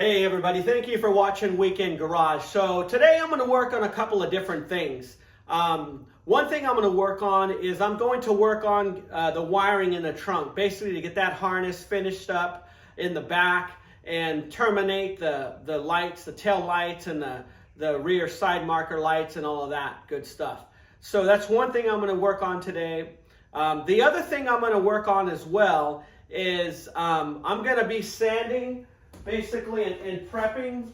Hey everybody, thank you for watching Weekend Garage. So today I'm going to work on a couple of different things. One thing I'm going to work on is I'm going to work on the wiring in the trunk, basically to get that harness finished up in the back and terminate the lights, the tail lights and the rear side marker lights and all of that good stuff. So that's one thing I'm going to work on today. The other thing I'm going to work on as well is I'm going to be sanding basically and prepping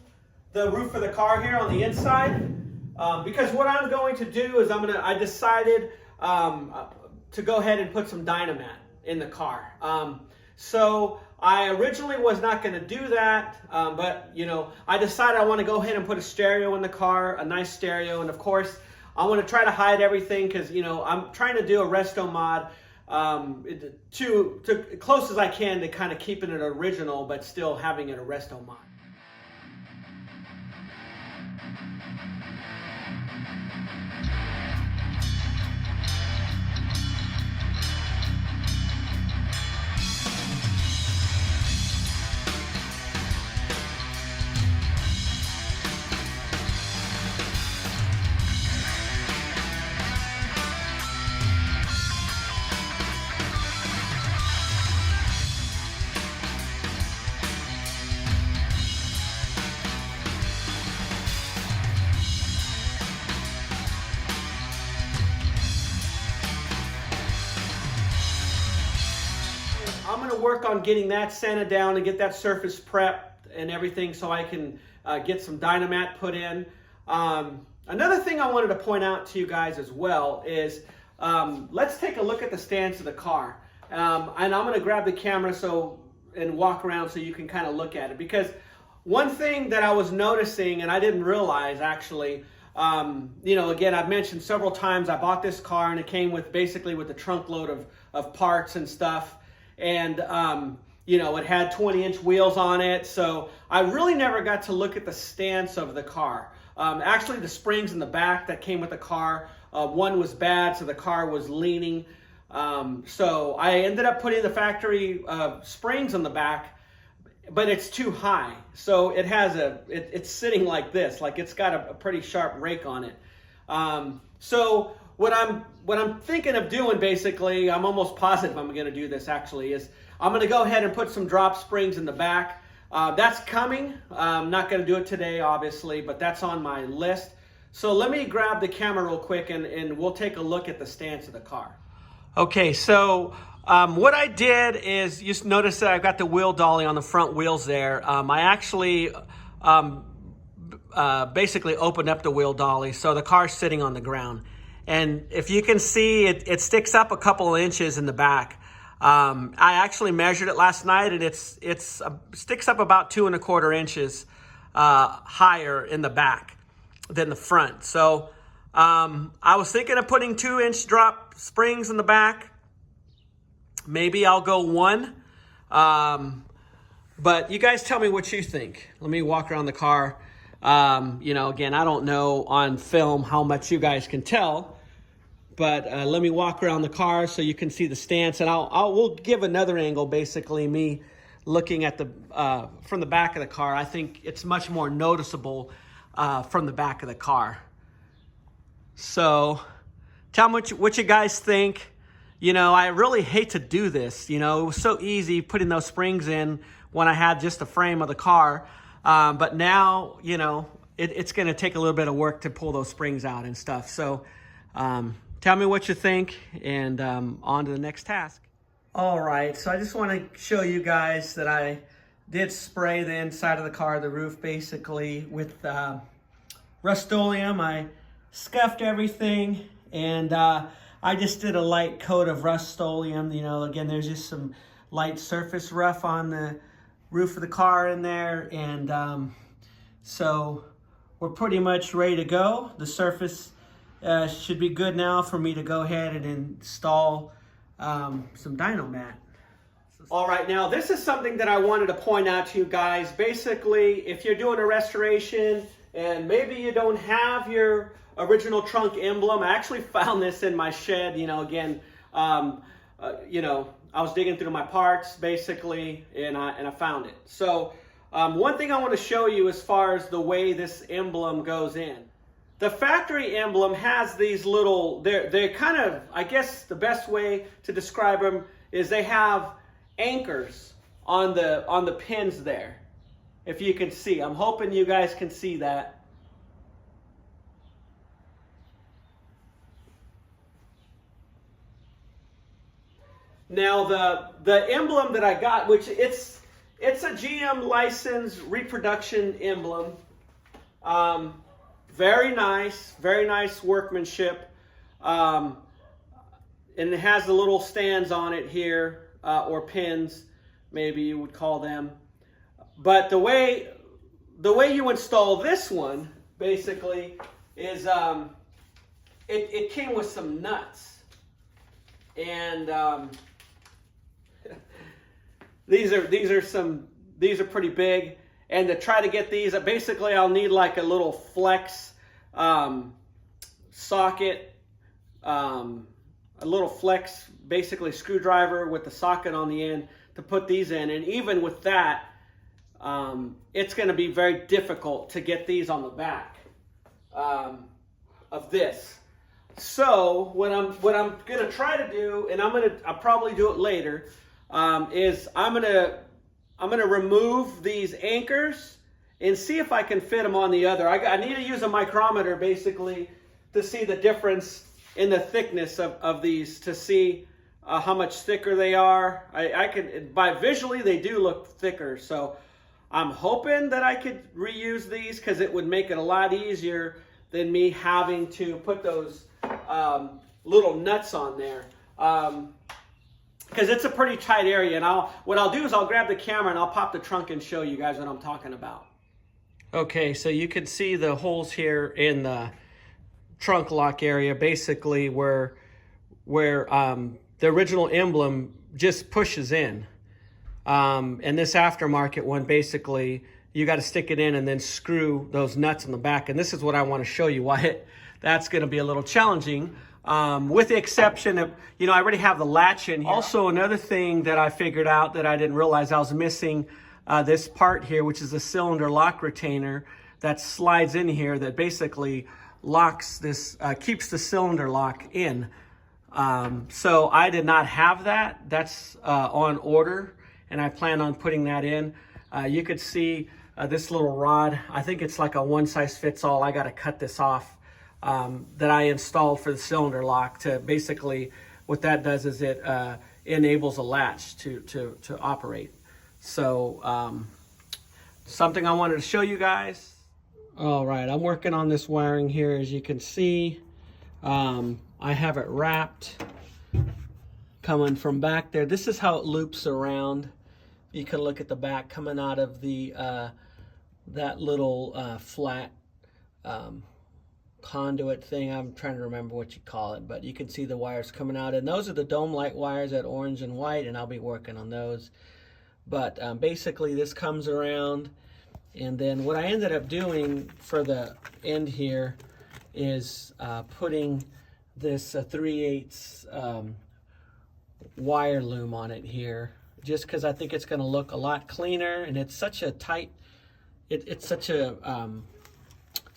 the roof of the car here on the inside, because what I'm going to do is I decided to go ahead and put some Dynamat in the car. So I originally was not going to do that, but I decided I want to go ahead and put a stereo in the car, a nice stereo, and of course I want to try to hide everything because I'm trying to do a resto mod to close as I can to kind of keeping it original but still having it a resto mod. I'm going to work on getting that sanded down and get that surface prepped and everything so I can get some Dynamat put in. Another thing I wanted to point out to you guys as well is let's take a look at the stance of the car. And I'm going to grab the camera and walk around so you can kind of look at it. Because one thing that I was noticing and I didn't realize actually, again, I've mentioned several times I bought this car and it came basically with a trunk load of parts and stuff. And, it had 20-inch wheels on it. So I really never got to look at the stance of the car. Actually, the springs in the back that came with the car, one was bad, so the car was leaning. So I ended up putting the factory springs on the back, but it's too high. So it has it's sitting like this, like it's got a pretty sharp rake on it. So what I'm thinking of doing, basically, I'm almost positive I'm going to do this actually, is I'm going to go ahead and put some drop springs in the back. That's coming. I'm not going to do it today, obviously, but that's on my list. So let me grab the camera real quick and we'll take a look at the stance of the car. Okay, so what I did is, you notice that I've got the wheel dolly on the front wheels there. I actually basically opened up the wheel dolly so the car's sitting on the ground. And if you can see, it sticks up a couple of inches in the back. I actually measured it last night, and it sticks up about 2¼ inches higher in the back than the front. So I was thinking of putting 2-inch drop springs in the back. Maybe I'll go 1. But you guys tell me what you think. Let me walk around the car. Again, I don't know on film how much you guys can tell. But let me walk around the car so you can see the stance, and we'll give another angle. Basically, me looking at from the back of the car. I think it's much more noticeable from the back of the car. So, tell me what you guys think. I really hate to do this. It was so easy putting those springs in when I had just the frame of the car, but now it's going to take a little bit of work to pull those springs out and stuff. So. Tell me what you think, and on to the next task. All right, so I just want to show you guys that I did spray the inside of the car, the roof, basically with Rust-Oleum. I scuffed everything, and I just did a light coat of Rust-Oleum. Again, there's just some light surface rough on the roof of the car in there, and so we're pretty much ready to go. The surface should be good now for me to go ahead and install some Dynamat. All right, now this is something that I wanted to point out to you guys. Basically, if you're doing a restoration and maybe you don't have your original trunk emblem, I actually found this in my shed. Again, I was digging through my parts basically, and I found it. So One thing I want to show you as far as the way this emblem goes in. The factory emblem has these little, they're kind of, I guess the best way to describe them is they have anchors on the pins there. If you can see, I'm hoping you guys can see that. Now the emblem that I got, which it's a GM licensed reproduction emblem. Very nice workmanship. And it has the little stands on it here, or pins, maybe you would call them. But the way you install this one, basically, is it came with some nuts. And these are pretty big. And to try to get these, basically I'll need like a little flex socket, a little flex, basically screwdriver with the socket on the end to put these in. And even with that, it's going to be very difficult to get these on the back of this. So what I'm going to try to do, and I'll probably do it later, is I'm going to remove these anchors and see if I can fit them on the other. I need to use a micrometer basically to see the difference in the thickness of these, to see how much thicker they are. I can, by visually they do look thicker, so I'm hoping that I could reuse these because it would make it a lot easier than me having to put those little nuts on there. Because it's a pretty tight area, and what I'll do is I'll grab the camera and I'll pop the trunk and show you guys what I'm talking about. Okay, so you can see the holes here in the trunk lock area, basically where the original emblem just pushes in. And this aftermarket one, basically, you got to stick it in and then screw those nuts in the back. And this is what I want to show you why that's going to be a little challenging. With the exception of, I already have the latch in here. Also, another thing that I figured out that I didn't realize, I was missing this part here, which is a cylinder lock retainer that slides in here that basically locks this, keeps the cylinder lock in. So I did not have that. That's on order, and I plan on putting that in. You could see this little rod. I think it's like a one-size-fits-all. I got to cut this off. That I installed for the cylinder lock. To basically, what that does is it enables a latch to operate. So something I wanted to show you guys. All right, I'm working on this wiring here, as you can see. I have it wrapped coming from back there. This is how it loops around. You can look at the back coming out of the that little flat conduit thing. I'm trying to remember what you call it, but you can see the wires coming out, and those are the dome light wires, that orange and white, and I'll be working on those. But basically this comes around, and then what I ended up doing for the end here is putting this 3/8 wire loom on it here, just because I think it's going to look a lot cleaner, and it's such a tight, it's such a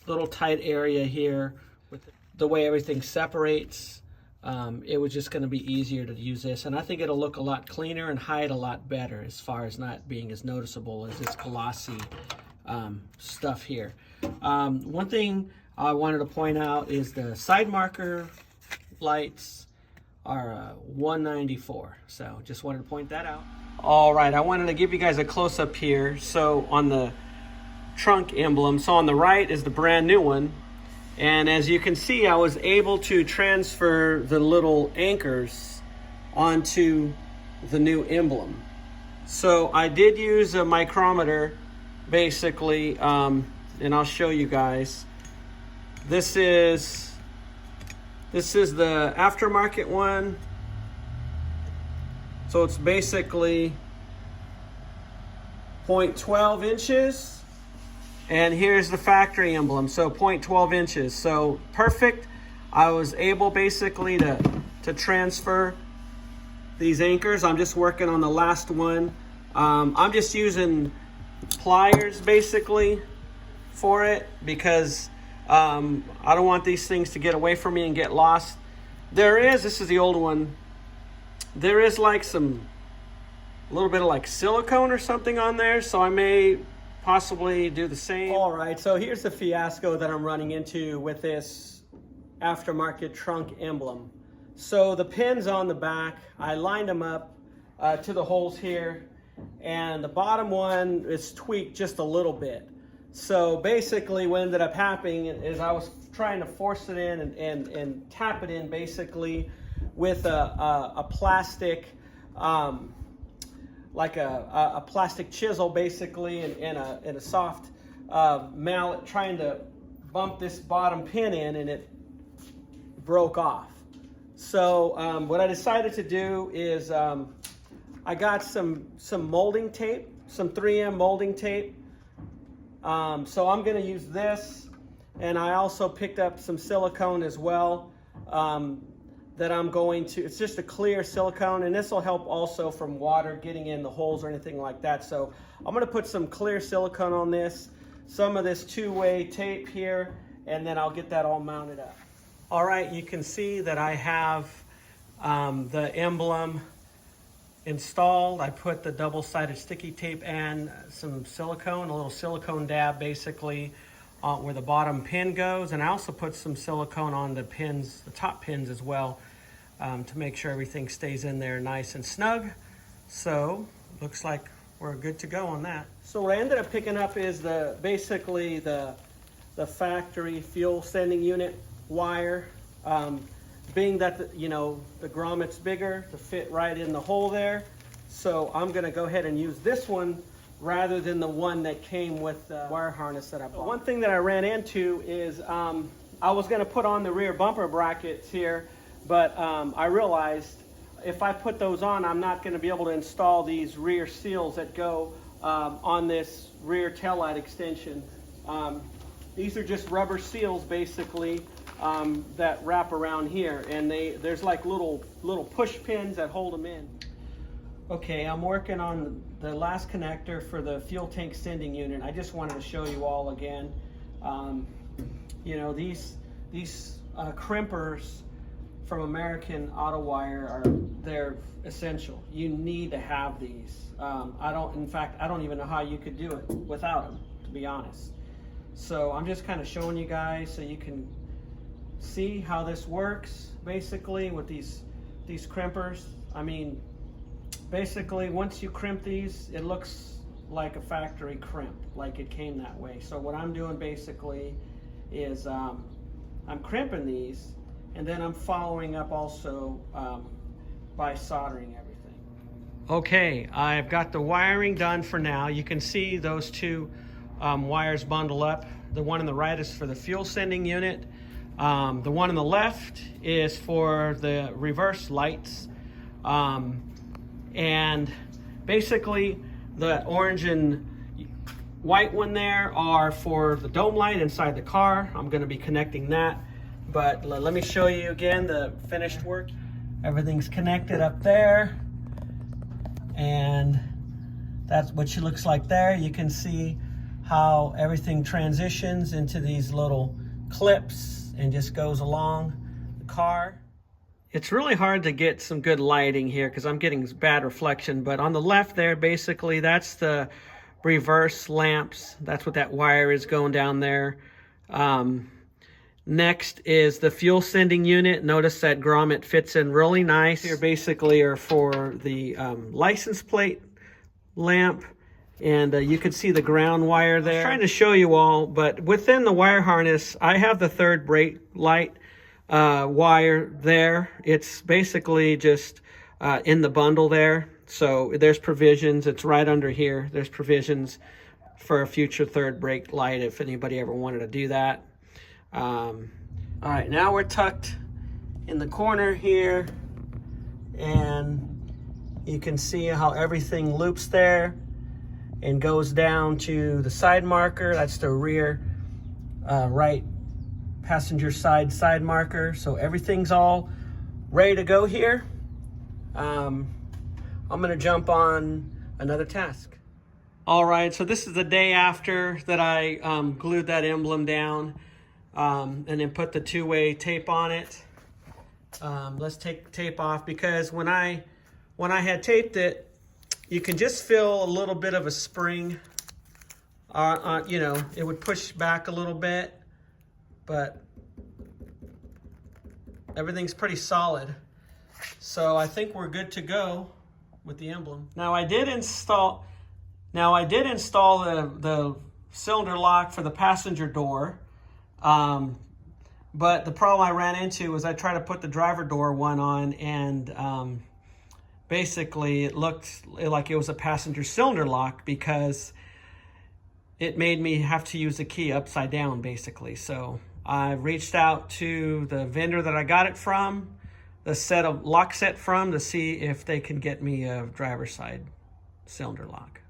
little tight area here with the way everything separates. It was just going to be easier to use this, and I think it'll look a lot cleaner and hide a lot better as far as not being as noticeable as this glossy stuff here. One thing I wanted to point out is the side marker lights are 194, so just wanted to point that out. All right, I wanted to give you guys a close-up here. So on the trunk emblem, so on the right is the brand new one, and as you can see, I was able to transfer the little anchors onto the new emblem. So I did use a micrometer basically, and I'll show you guys. This is the aftermarket one, so it's basically 0.12 inches. And here's the factory emblem, so 0.12 inches. So perfect. I was able basically to transfer these anchors. I'm just working on the last one. I'm just using pliers basically for it, because I don't want these things to get away from me and get lost. This is the old one, there is like a little bit of like silicone or something on there, so I may possibly do the same. All right, so here's the fiasco that I'm running into with this aftermarket trunk emblem. So the pins on the back, I lined them up to the holes here, and the bottom one is tweaked just a little bit. So basically what ended up happening is I was trying to force it in and tap it in basically with a plastic, like a plastic chisel basically, and a soft mallet, trying to bump this bottom pin in, and it broke off. So what I decided to do is I got some molding tape, some 3M molding tape. So I'm going to use this, and I also picked up some silicone as well that I'm going to, it's just a clear silicone, and this will help also from water getting in the holes or anything like that. So I'm going to put some clear silicone on this, some of this two-way tape here, and then I'll get that all mounted up. All right, you can see that I have the emblem installed. I put the double-sided sticky tape and some silicone, a little silicone dab basically where the bottom pin goes, and I also put some silicone on the pins, the top pins as well, to make sure everything stays in there nice and snug. So looks like we're good to go on that. So what I ended up picking up is basically the factory fuel sending unit wire. Being that the grommet's bigger to fit right in the hole there, so I'm going to go ahead and use this one rather than the one that came with the wire harness that I bought. One thing that I ran into is I was going to put on the rear bumper brackets here, but I realized if I put those on, I'm not going to be able to install these rear seals that go on this rear taillight extension. These are just rubber seals basically that wrap around here, and there's like little push pins that hold them in. Okay, I'm working on the last connector for the fuel tank sending unit. I just wanted to show you all again. These crimpers from American Auto Wire they're essential. You need to have these. I don't even know how you could do it without them, to be honest. So I'm just kind of showing you guys so you can see how this works basically with these crimpers. I mean, basically once you crimp these, it looks like a factory crimp, like it came that way. So what I'm doing basically is I'm crimping these, and then I'm following up also by soldering everything. Okay, I've got the wiring done for now. You can see those two wires bundle up. The one on the right is for the fuel sending unit. The one on the left is for the reverse lights. And basically the orange and white one there are for the dome light inside the car. I'm going to be connecting that. But let me show you again the finished work. Everything's connected up there. And that's what she looks like there. You can see how everything transitions into these little clips and just goes along the car. It's really hard to get some good lighting here because I'm getting bad reflection, but on the left there, basically that's the reverse lamps. That's what that wire is going down there. Next is the fuel sending unit. Notice that grommet fits in really nice. Here basically are for the license plate lamp. And you can see the ground wire there. I'm trying to show you all, but within the wire harness, I have the third brake light wire there. It's basically just in the bundle there. So there's provisions. It's right under here. There's provisions for a future third brake light if anybody ever wanted to do that. All right, now we're tucked in the corner here, and you can see how everything loops there and goes down to the side marker. That's the rear right passenger side marker. So everything's all ready to go here. I'm gonna jump on another task. All right, so this is the day after that I glued that emblem down and then put the two-way tape on it. Let's take tape off, because when I had taped it, you can just feel a little bit of a spring. You know, it would push back a little bit, but everything's pretty solid. So I think we're good to go with the emblem. Now I did install the cylinder lock for the passenger door, but the problem I ran into was I tried to put the driver door one on, and basically it looked like it was a passenger cylinder lock because it made me have to use the key upside down, basically. So I reached out to the vendor that I got it from, the lock set from, to see if they can get me a driver's side cylinder lock.